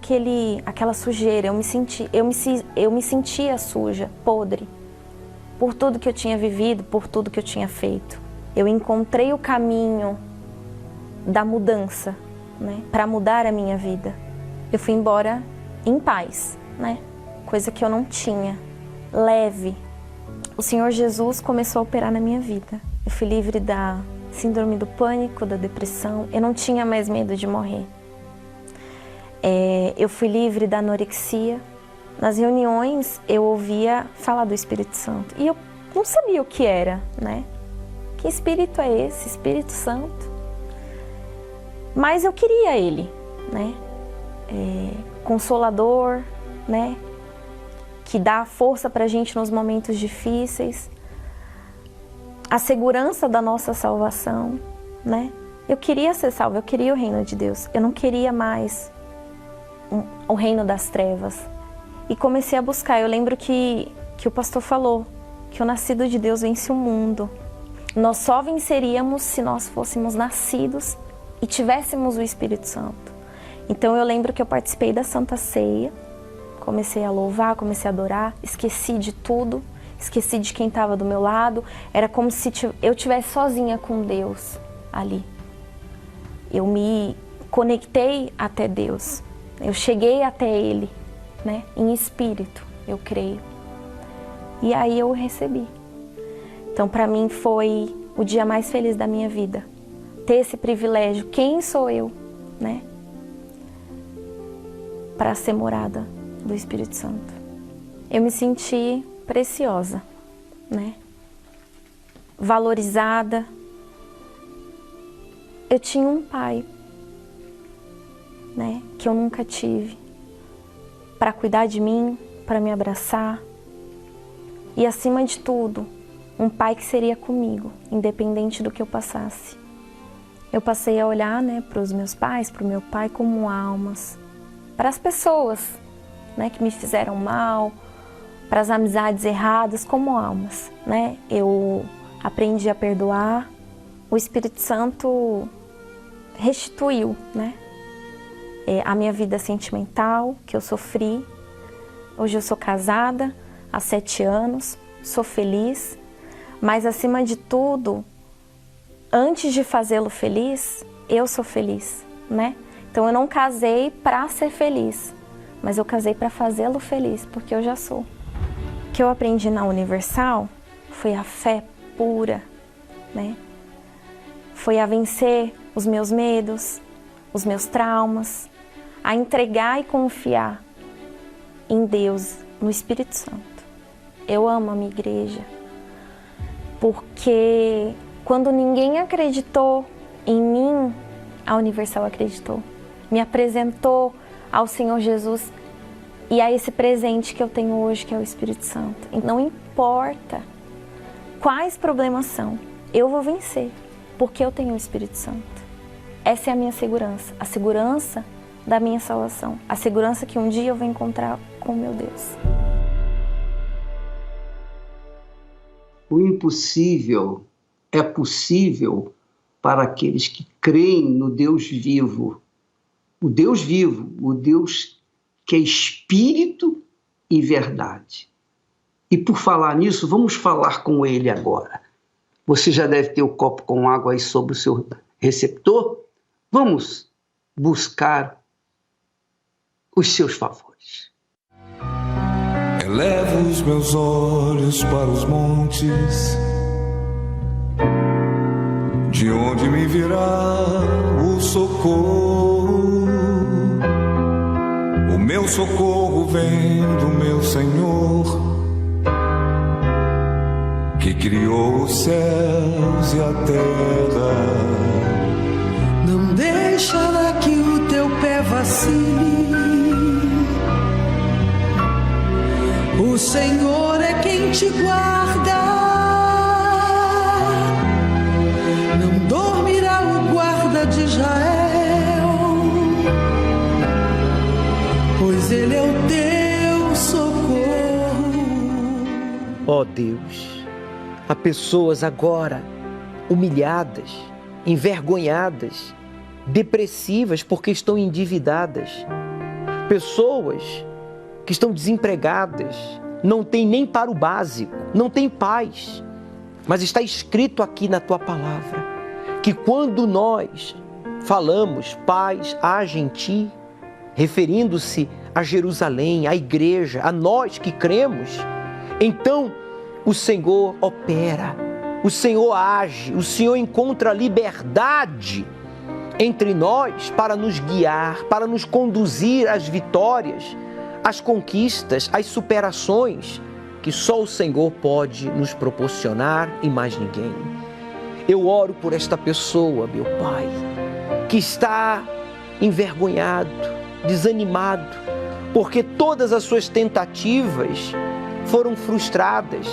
aquela sujeira, eu me sentia suja, podre, por tudo que eu tinha vivido, por tudo que eu tinha feito. Eu encontrei o caminho da mudança, né, para mudar a minha vida. Eu fui embora em paz, né, coisa que eu não tinha, leve. O Senhor Jesus começou a operar na minha vida. Eu fui livre da síndrome do pânico, da depressão. Eu não tinha mais medo de morrer. Eu fui livre da anorexia. Nas reuniões eu ouvia falar do Espírito Santo e eu não sabia o que era, né? Que espírito é esse? Espírito Santo? Mas eu queria ele, né? Consolador, né? Que dá força pra gente nos momentos difíceis. A segurança da nossa salvação, né? Eu queria ser salva, eu queria o reino de Deus. Eu não queria mais o reino das trevas. E comecei a buscar. Eu lembro que o pastor falou que o nascido de Deus vence o mundo. Nós só venceríamos se nós fôssemos nascidos e tivéssemos o Espírito Santo. Então eu lembro que eu participei da Santa Ceia, comecei a louvar, comecei a adorar, esqueci de tudo, esqueci de quem estava do meu lado. Era como se eu estivesse sozinha com Deus ali. Eu me conectei até Deus, eu cheguei até Ele, né, em espírito, eu creio. E aí eu o recebi. Então para mim foi o dia mais feliz da minha vida, ter esse privilégio. Quem sou eu, né, para ser morada do Espírito Santo? Eu me senti preciosa, né, valorizada. Eu tinha um pai, né, que eu nunca tive, para cuidar de mim, para me abraçar. E acima de tudo, um pai que seria comigo, independente do que eu passasse. Eu passei a olhar, né, para os meus pais, para o meu pai, como almas, para as pessoas, né, que me fizeram mal, para as amizades erradas, como almas, né? Eu aprendi a perdoar. O Espírito Santo restituiu, né, a minha vida sentimental, que eu sofri. Hoje eu sou casada há 7 anos, sou feliz, mas acima de tudo, antes de fazê-lo feliz, eu sou feliz, né? Então eu não casei para ser feliz, mas eu casei para fazê-lo feliz, porque eu já sou. O que eu aprendi na Universal foi a fé pura, né? Foi a vencer os meus medos, os meus traumas, a entregar e confiar em Deus, no Espírito Santo. Eu amo a minha igreja, porque quando ninguém acreditou em mim, a Universal acreditou. Me apresentou ao Senhor Jesus e a esse presente que eu tenho hoje, que é o Espírito Santo. E não importa quais problemas são, eu vou vencer, porque eu tenho o Espírito Santo. Essa é a minha segurança, a segurança da minha salvação, a segurança que um dia eu vou encontrar com meu Deus. O impossível é possível para aqueles que creem no Deus vivo. O Deus vivo, o Deus que é espírito e verdade. E por falar nisso, vamos falar com ele agora. Você já deve ter o copo com água aí sobre o seu receptor. Vamos buscar os seus favores. Elevo os meus olhos para os montes. De onde me virá o socorro? O meu socorro vem do meu Senhor, que criou os céus e a terra. Não deixará que o teu pé vacile. O Senhor é quem te guarda. Não dormirá o guarda de Israel, pois Ele é o teu socorro. Ó Deus, há pessoas agora humilhadas, envergonhadas, depressivas porque estão endividadas. Pessoas que estão desempregadas, não têm nem para o básico, não têm paz. Mas está escrito aqui na tua palavra que quando nós falamos paz haja em ti, referindo-se a Jerusalém, à igreja, a nós que cremos, então o Senhor opera, o Senhor age, o Senhor encontra liberdade entre nós para nos guiar, para nos conduzir às vitórias, às conquistas, às superações que só o Senhor pode nos proporcionar e mais ninguém. Eu oro por esta pessoa, meu Pai, que está envergonhado, desanimado, porque todas as suas tentativas foram frustradas,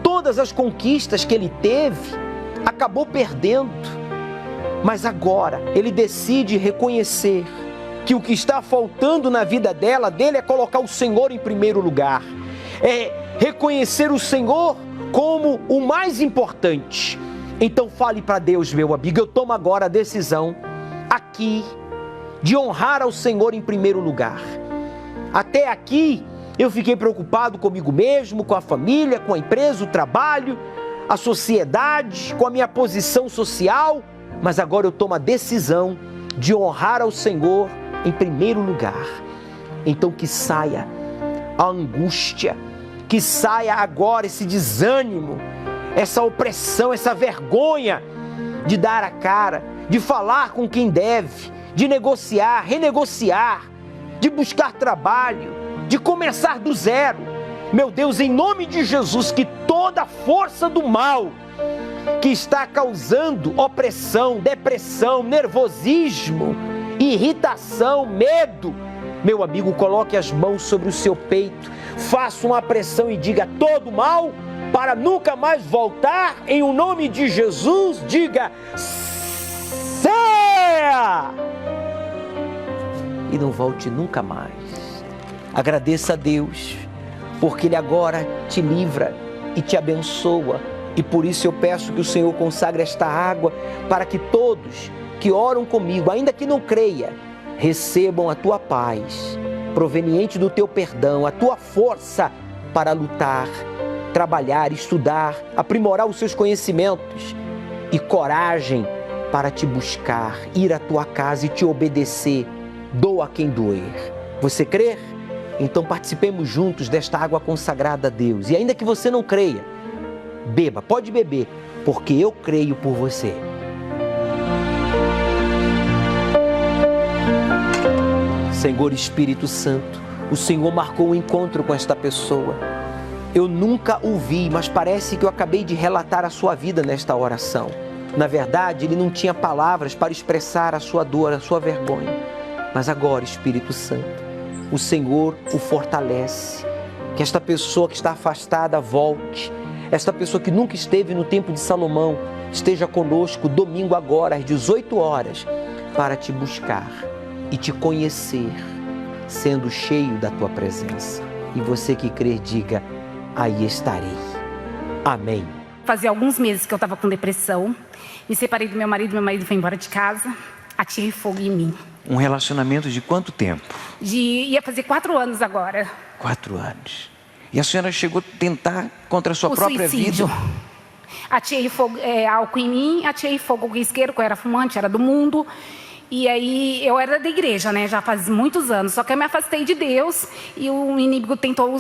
todas as conquistas que ele teve, acabou perdendo. Mas agora ele decide reconhecer que o que está faltando na vida dele é colocar o Senhor em primeiro lugar, é reconhecer o Senhor como o mais importante. Então fale para Deus, meu amigo, eu tomo agora a decisão aqui de honrar ao Senhor em primeiro lugar. Até aqui eu fiquei preocupado comigo mesmo, com a família, com a empresa, o trabalho, a sociedade, com a minha posição social, mas agora eu tomo a decisão de honrar ao Senhor em primeiro lugar. Então que saia a angústia, que saia agora esse desânimo, essa opressão, essa vergonha de dar a cara, de falar com quem deve, de negociar, renegociar, de buscar trabalho, de começar do zero. Meu Deus, em nome de Jesus, que toda força do mal que está causando opressão, depressão, nervosismo, irritação, medo, meu amigo, coloque as mãos sobre o seu peito, faça uma pressão e diga: todo mal para nunca mais voltar, em o nome de Jesus, diga: saia! E não volte nunca mais. Agradeça a Deus, porque Ele agora te livra e te abençoa. E por isso eu peço que o Senhor consagre esta água para que todos que oram comigo, ainda que não creia, recebam a tua paz, proveniente do teu perdão, a tua força para lutar, trabalhar, estudar, aprimorar os seus conhecimentos e coragem para te buscar, ir à tua casa e te obedecer, doa quem doer. Você crê? Então participemos juntos desta água consagrada a Deus. E ainda que você não creia, beba, pode beber, porque eu creio por você. Senhor Espírito Santo, o Senhor marcou um encontro com esta pessoa. Eu nunca o vi, mas parece que eu acabei de relatar a sua vida nesta oração. Na verdade, ele não tinha palavras para expressar a sua dor, a sua vergonha. Mas agora, Espírito Santo, o Senhor o fortalece. Que esta pessoa que está afastada volte. Esta pessoa que nunca esteve no templo de Salomão esteja conosco domingo agora às 18 horas para te buscar e te conhecer, sendo cheio da tua presença. E você que crê, diga: aí estarei. Amém. Fazia alguns meses que eu estava com depressão, me separei do meu marido foi embora de casa, atirei fogo em mim. Um relacionamento de quanto tempo? Ia fazer 4 anos agora. 4 anos. E a senhora chegou a tentar contra a sua própria suicídio. vida? Atirei fogo, álcool em mim, atirei fogo com isqueiro, que eu era fumante, era do mundo. E aí, eu era da igreja, né, já faz muitos anos, só que eu me afastei de Deus e o inimigo tentou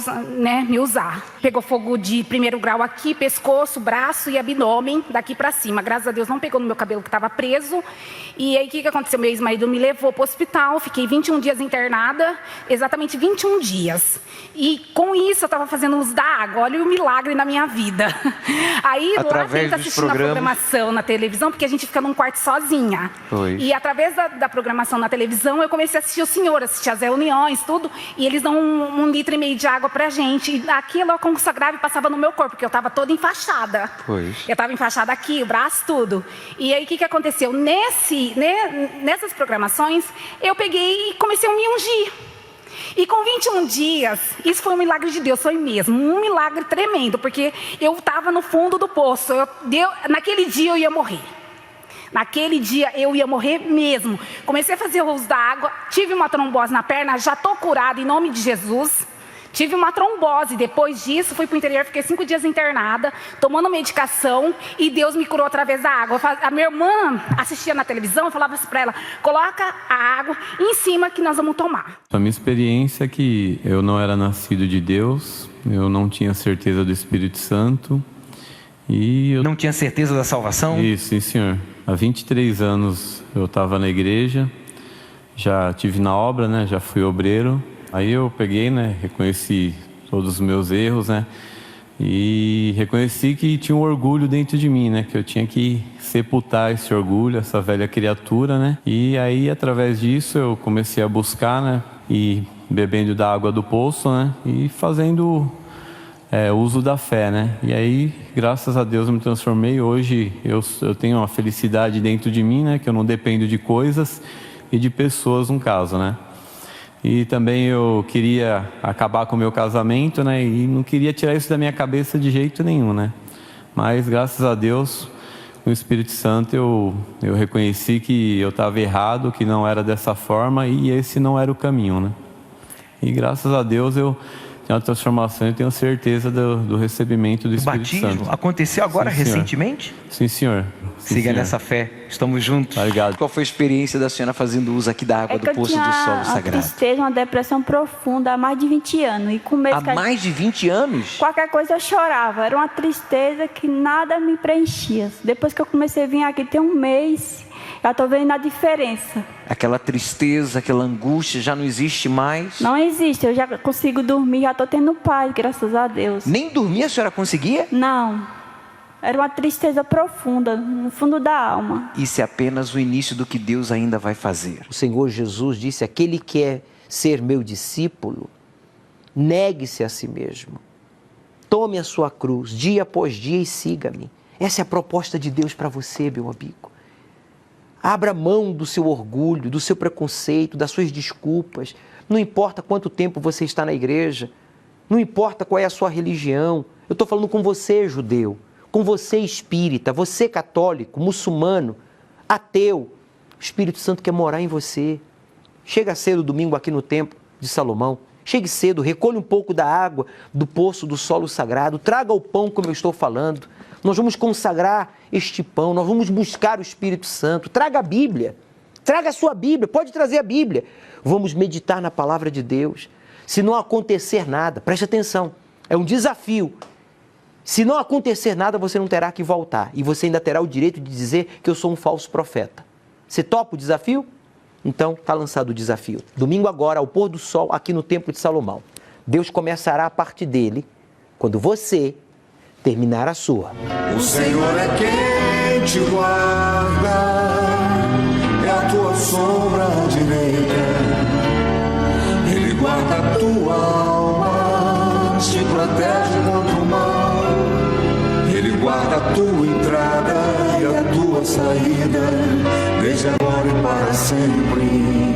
me usar. Pegou fogo de 1º grau aqui, pescoço, braço e abdômen, daqui pra cima. Graças a Deus não pegou no meu cabelo que estava preso. E aí, o que aconteceu? Meu ex-marido me levou para o hospital, fiquei 21 dias internada, exatamente 21 dias. E com isso, eu estava fazendo uso da água, olha o milagre na minha vida. Aí, através lá tenta assistindo a programação na televisão, porque a gente fica num quarto sozinha. Pois. E através da programação na televisão, eu comecei a assistir o Senhor, assistir as reuniões, tudo, e eles dão 1,5 litro de água pra gente, e aquilo eu consagrava e passava no meu corpo, porque eu estava toda enfaixada. Pois. Eu estava enfaixada aqui, o braço, tudo. E aí, o que aconteceu? Nessas programações, eu peguei e comecei a me ungir. E com 21 dias, isso foi um milagre de Deus, foi mesmo, um milagre tremendo, porque eu estava no fundo do poço, naquele dia eu ia morrer. Naquele dia eu ia morrer mesmo. Comecei a fazer o uso da água, tive uma trombose na perna, já estou curada em nome de Jesus. Tive uma trombose, depois disso fui para o interior, fiquei 5 dias internada, tomando medicação e Deus me curou através da água. A minha irmã assistia na televisão, eu falava assim para ela, coloca a água em cima que nós vamos tomar. A minha experiência é que eu não era nascido de Deus, eu não tinha certeza do Espírito Santo. E eu não tinha certeza da salvação? Isso, sim, senhor. Há 23 anos eu estava na igreja, já tive na obra, né? Já fui obreiro. Aí eu peguei, né? Reconheci todos os meus erros, né? E reconheci que tinha um orgulho dentro de mim, né? Que eu tinha que sepultar esse orgulho, essa velha criatura, né? E aí, através disso, eu comecei a buscar, né? E bebendo da água do poço, né? E fazendo uso da fé, né? E aí, graças a Deus, eu me transformei. Hoje eu tenho uma felicidade dentro de mim, né? Que eu não dependo de coisas e de pessoas, no caso, né? E também eu queria acabar com o meu casamento, né? E não queria tirar isso da minha cabeça de jeito nenhum, né? Mas, graças a Deus, com o Espírito Santo, eu reconheci que eu estava errado, que não era dessa forma e esse não era o caminho, né? E, graças a Deus, eu tenho uma transformação e tenho certeza do recebimento do Espírito Santo. O batismo aconteceu agora, sim, recentemente? Sim, senhor. Sim, siga senhor. Nessa fé, estamos juntos. Obrigado. Qual foi a experiência da senhora fazendo uso aqui da água do poço do solo sagrado? Eu tinha uma tristeza, uma depressão profunda há mais de 20 anos. E com medo há mais de 20 anos? Qualquer coisa eu chorava, era uma tristeza que nada me preenchia. Depois que eu comecei a vir aqui, tem um mês, já estou vendo a diferença. Aquela tristeza, aquela angústia já não existe mais? Não existe, eu já consigo dormir, já estou tendo paz, graças a Deus. Nem dormir a senhora conseguia? Não. Era uma tristeza profunda, no fundo da alma. Isso é apenas o início do que Deus ainda vai fazer. O Senhor Jesus disse, aquele que quer ser meu discípulo, negue-se a si mesmo. Tome a sua cruz, dia após dia, e siga-me. Essa é a proposta de Deus para você, meu amigo. Abra mão do seu orgulho, do seu preconceito, das suas desculpas. Não importa quanto tempo você está na igreja, não importa qual é a sua religião. Eu estou falando com você, judeu. Com você, espírita, você, católico, muçulmano, ateu. O Espírito Santo quer morar em você. Chega cedo domingo aqui no Templo de Salomão. Chegue cedo, recolha um pouco da água do poço do solo sagrado. Traga o pão, como eu estou falando. Nós vamos consagrar este pão, nós vamos buscar o Espírito Santo. Traga a Bíblia. Traga a sua Bíblia, pode trazer a Bíblia. Vamos meditar na palavra de Deus. Se não acontecer nada, preste atenção, é um desafio. Se não acontecer nada, você não terá que voltar. E você ainda terá o direito de dizer que eu sou um falso profeta. Você topa o desafio? Então, está lançado o desafio. Domingo agora, ao pôr do sol, aqui no Templo de Salomão. Deus começará a partir dele, quando você terminar a sua. O Senhor é quem te guarda, é a tua sombra direita. Ele guarda a tua alma, te protege contra o mal. Ele guarda a tua entrada e a tua saída, desde agora e para sempre.